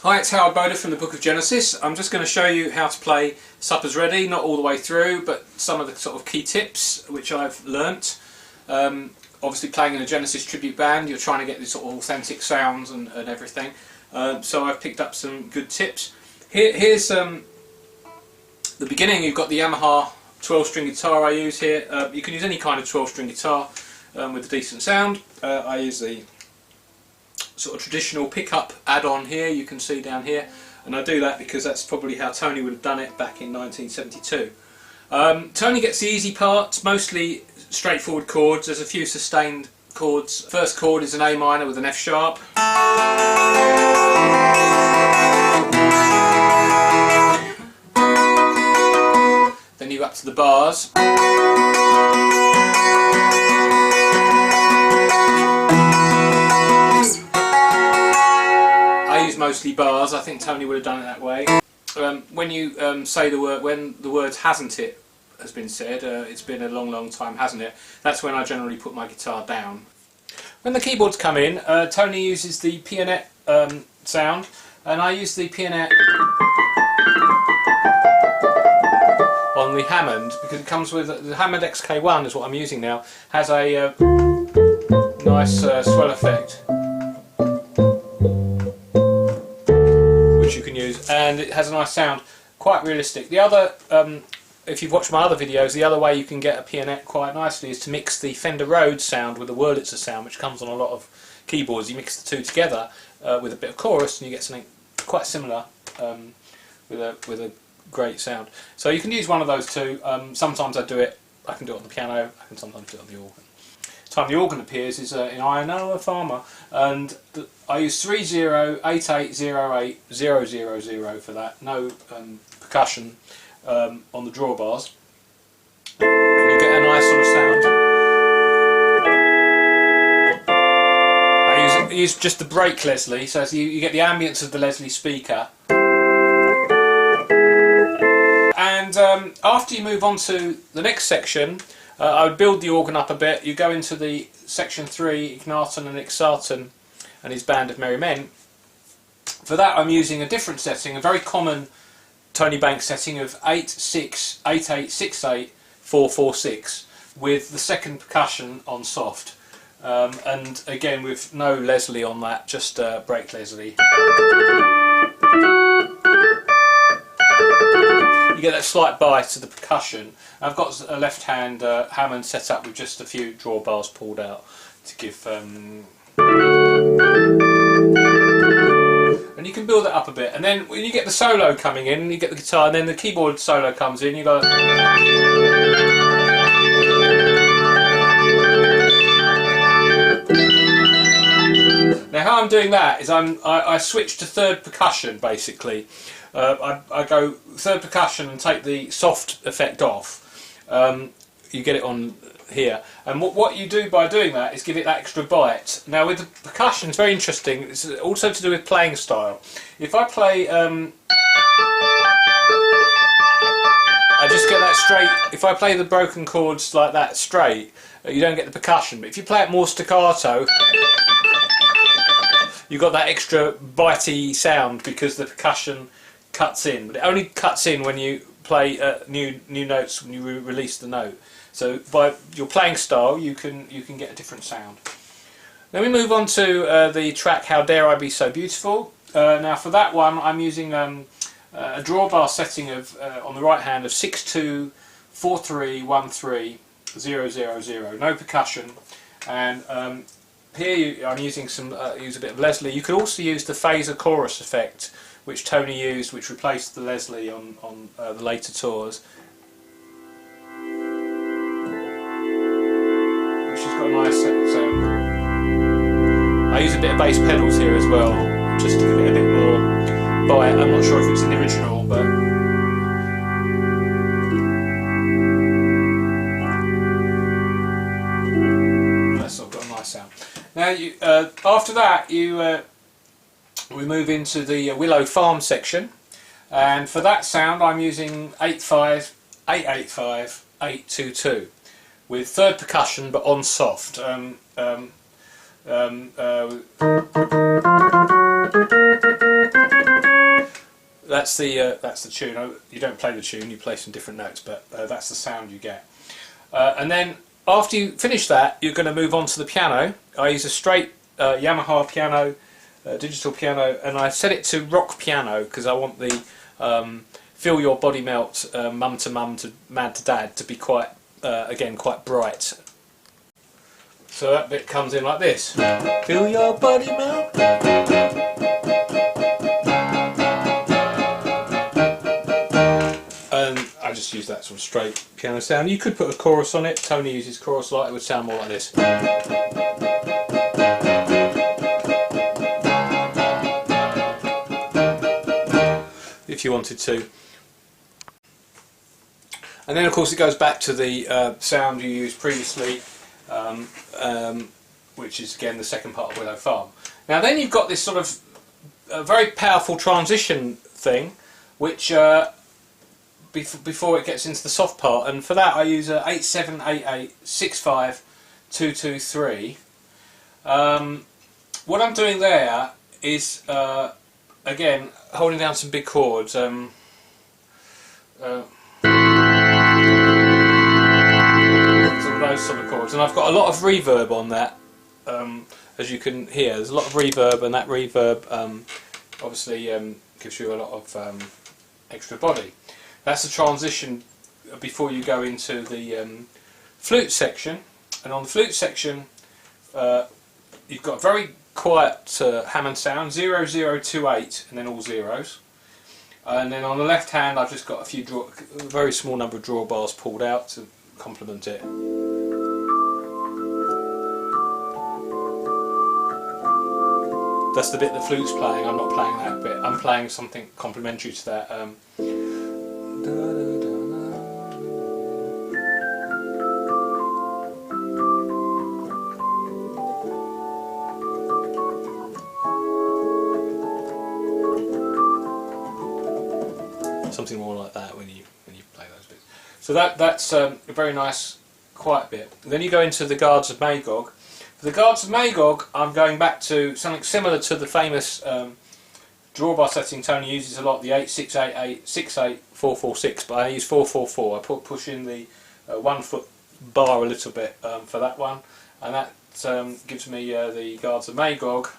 Hi, it's Howard Boda from the Book of Genesis. I'm just going to show you how to play Supper's Ready, not all the way through, but some of the sort of key tips which I've learnt. Obviously playing in a Genesis tribute band, you're trying to get this sort of authentic sounds and everything. So I've picked up some good tips. Here's the beginning. You've got the Yamaha 12-string guitar I use here. You can use any kind of 12-string guitar with a decent sound. I use the sort of traditional pickup add-on here, you can see down here, and I do that because that's probably how Tony would have done it back in 1972. Tony gets the easy parts, mostly straightforward chords. There's a few sustained chords. First chord is an A minor with an F sharp. Then you go up to the bars. Mostly bars. I think Tony would have done it that way. When you say the word, when the words "hasn't it" has been said, it's been a long time, hasn't it? That's when I generally put my guitar down. When the keyboards come in, Tony uses the pianette sound, and I use the pianette on the Hammond because it comes with the Hammond XK1 is what I'm using now. Has a nice swell effect. You can use, and it has a nice sound, quite realistic. The other, if you've watched my other videos, the other way you can get a pianette quite nicely is to mix the Fender Rhodes sound with the Wurlitzer sound, which comes on a lot of keyboards. You mix the two together with a bit of chorus, and you get something quite similar with a great sound. So you can use one of those two. Sometimes I can do it on the piano. I can sometimes do it on the organ. The time the organ appears is in I Know a Farmer, and I use 30880800 for that. No percussion on the drawbars. And you get a nice sort of sound. I use just the brake Leslie, so you get the ambience of the Leslie speaker. And after you move on to the next section, I would build the organ up a bit. You go into the section 3, Ignaton and Ixarton and his band of merry men. For that I'm using a different setting, a very common Tony Banks setting of 8-6-8-8-6-8-4-4-6 with the second percussion on soft. And again with no Leslie on that, just brake Leslie. You get that slight bite to the percussion. I've got a left hand Hammond set up with just a few drawbars pulled out to give and you can build it up a bit, and then when you get the solo coming in, you get the guitar, and then the keyboard solo comes in, you go. Now how I'm doing that is I switch to third percussion basically. I go third percussion and take the soft effect off. You get it on here, and what you do by doing that is give it that extra bite. Now with the percussion, it's very interesting. It's also to do with playing style. If I play, I just get that straight. If I play the broken chords like that straight, you don't get the percussion. But if you play it more staccato, you've got that extra bitey sound because the percussion cuts in. But it only cuts in when you play new notes, when you release the note. So by your playing style, you can get a different sound. Then we move on to the track "How Dare I Be So Beautiful." Now for that one, I'm using a drawbar setting of on the right hand of 6-2-4-3-1-3-0-0-0. No percussion, and here I'm using use a bit of Leslie. You could also use the phaser chorus effect, which Tony used, which replaced the Leslie on the later tours. Which has got a nice sound. I use a bit of bass pedals here as well, just to give it a bit more bite. I'm not sure if it's in the original, but that's got a nice sound. Now, after that, we move into the Willow Farm section, and for that sound I'm using 8-5-8-8-5-8-2-2 with third percussion but on soft. that's the tune. You don't play the tune, you play some different notes, but that's the sound you get. And then after you finish that, you're going to move on to the piano. I use a straight Yamaha piano, digital piano, and I set it to rock piano because I want the feel your body melt, mum to mum to mad to dad to be quite, again, quite bright. So that bit comes in like this. Feel your body melt. And I just use that sort of straight piano sound. You could put a chorus on it. Tony uses chorus a lot. It would sound more like this. If you wanted to. And then of course it goes back to the sound you used previously, which is again the second part of Willow Farm. Now then you've got this sort of very powerful transition thing, which before it gets into the soft part, and for that I use a 8788652223. What I'm doing there is again holding down some big chords. Those sort of chords, and I've got a lot of reverb on that, as you can hear. There's a lot of reverb, and that reverb obviously gives you a lot of extra body. That's the transition before you go into the flute section, and on the flute section you've got very quiet Hammond sound, 0028, and then all zeros. And then on the left hand I've just got a very small number of drawbars pulled out to complement it. That's the bit the flute's playing. I'm not playing that bit. I'm playing something complementary to that. Something more like that when you play those bits. So that's a very nice quiet bit. Then you go into the Guards of Magog. For the Guards of Magog, I'm going back to something similar to the famous drawbar setting Tony uses a lot, the 868868446, but I use 444. I push in the 1 foot bar a little bit for that one, and that gives me the Guards of Magog.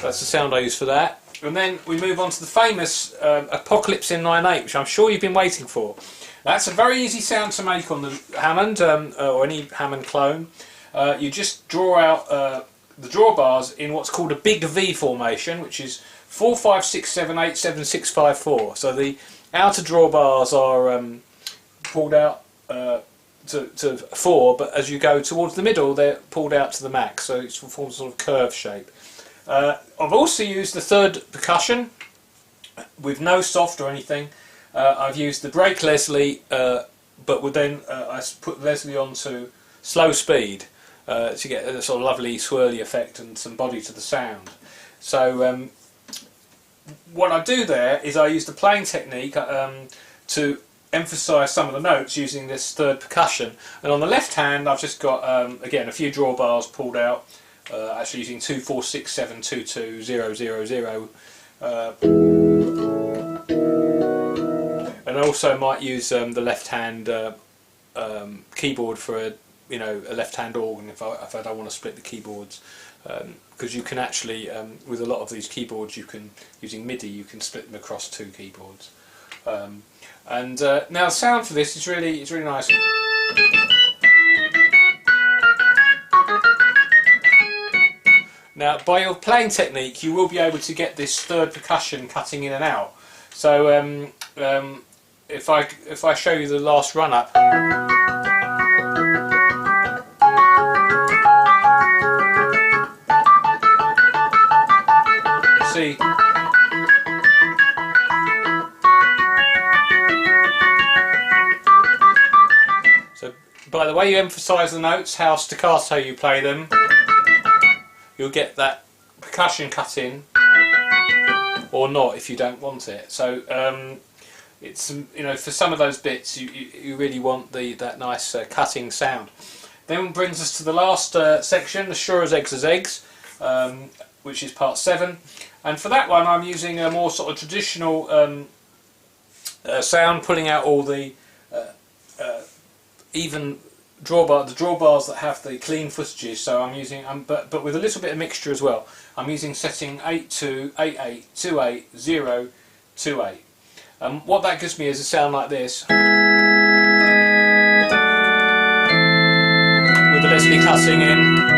That's the sound I use for that. And then we move on to the famous Apocalypse in 9/8, which I'm sure you've been waiting for. That's a very easy sound to make on the Hammond, or any Hammond clone. You just draw out the drawbars in what's called a big V formation, which is 4, 5, 6, 7, 8, 7, 6, 5, 4. So the outer drawbars are pulled out to 4, but as you go towards the middle they're pulled out to the max, so it forms a sort of curve shape. I've also used the third percussion with no soft or anything. I've used the brake Leslie, but then I put Leslie onto slow speed to get a sort of lovely swirly effect and some body to the sound. So what I do there is I use the playing technique to emphasise some of the notes using this third percussion. And on the left hand I've just got again a few drawbars pulled out, actually using 2, 4, 6, 7, 2, 2, 0, 0, 0. And I also might use the left hand keyboard for a left hand organ if I don't want to split the keyboards, because you can actually with a lot of these keyboards using MIDI you can split them across 2 keyboards. And now the sound for this is really nice. Now by your playing technique you will be able to get this third percussion cutting in and out. So if I show you the last run up, see. So by the way you emphasise the notes, how staccato you play them, you'll get that percussion cut in, or not if you don't want it. So it's for some of those bits you really want that nice cutting sound. Then brings us to the last section, as sure as eggs, which is part 7. And for that one I'm using a more sort of traditional sound, pulling out all the even drawbars that have the clean footages. So I'm using, but with a little bit of mixture as well. I'm using setting 8-2, 8-8, 2-8, 0, 2-8. What that gives me is a sound like this, with the Leslie cutting in.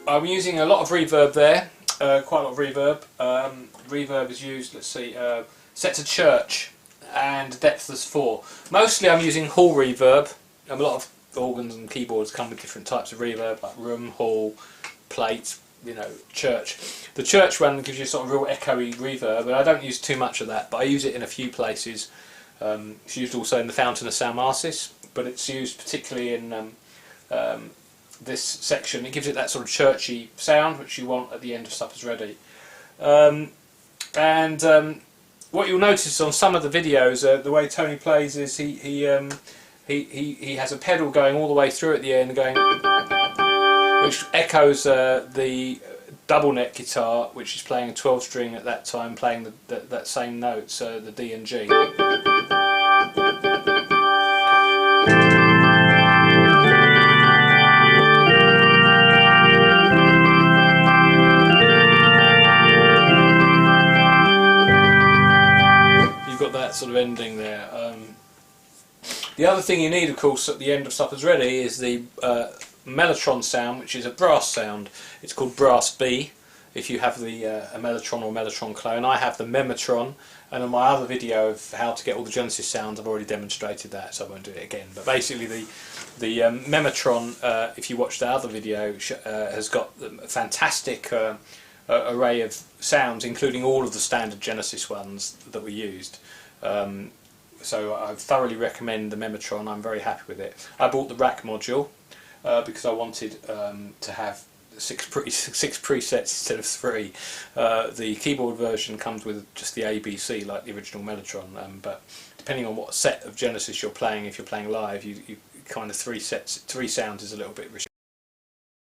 I'm using a lot of reverb there, quite a lot of reverb. Reverb is used, let's see, set to church and depthless 4. Mostly I'm using hall reverb. A lot of organs and keyboards come with different types of reverb, like room, hall, plate, you know, church. The church one gives you sort of real echoey reverb, and I don't use too much of that, but I use it in a few places. It's used also in the Fountain of San Marcis, but it's used particularly in this section. It gives it that sort of churchy sound which you want at the end of Supper's Ready. What you'll notice on some of the videos, the way Tony plays is he has a pedal going all the way through at the end, going, which echoes the double neck guitar, which is playing a 12 string at that time, playing that same notes, the D and G. That sort of ending there. The other thing you need, of course, at the end of Supper's Ready is the Mellotron sound, which is a brass sound. It's called Brass B if you have the a Mellotron or Mellotron clone. I have the Mellotron, and in my other video of how to get all the Genesis sounds I've already demonstrated that, so I won't do it again. But basically the Mellotron, if you watch the other video, has got a fantastic array of sounds, including all of the standard Genesis ones that we used. So I thoroughly recommend the Mellotron. I'm very happy with it. I bought the rack module because I wanted to have six presets instead of 3. The keyboard version comes with just the ABC like the original Mellotron, but depending on what set of Genesis you're playing, if you're playing live, you kind of 3 sounds is a little bit restricted.